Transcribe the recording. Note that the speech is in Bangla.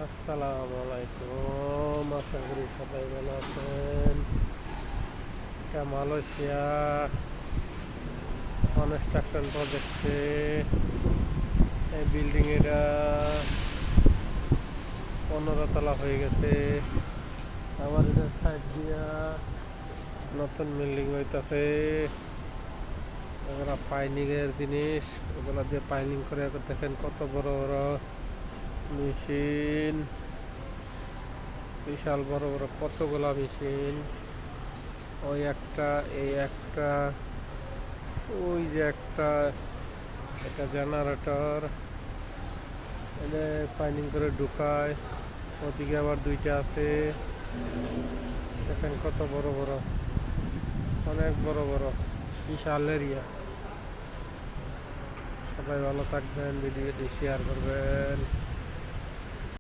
আসসালামু আলাইকুম, আশা করি সবাই ভালো আছেন। এটা মালয়েশিয়া কনস্ট্রাকশন প্রজেক্টে এই বিল্ডিং এটা 15 তলা হয়ে গেছে। আবার এটা সাইড দিয়া নতুন বিল্ডিং হইতাছে। এগুলা পাইনিং এর জিনিস, ওগুলা দিয়ে পাইনিং করে দেখেন কত বড় বড় মেশিন, বিশাল বড় বড় কতগুলা মেশিন। ওই একটা, এই একটা, ওই যে একটা, এটা জেনারেটর, এটা পাইনিং করে ঢুকায়। ওদিকে আবার দুইটা আছে, দেখেন কত বড় বড়, অনেক বড় বড়, বিশাল এরিয়া। সবাই ভালো থাকবেন, ভিডিওটি শেয়ার করবেন।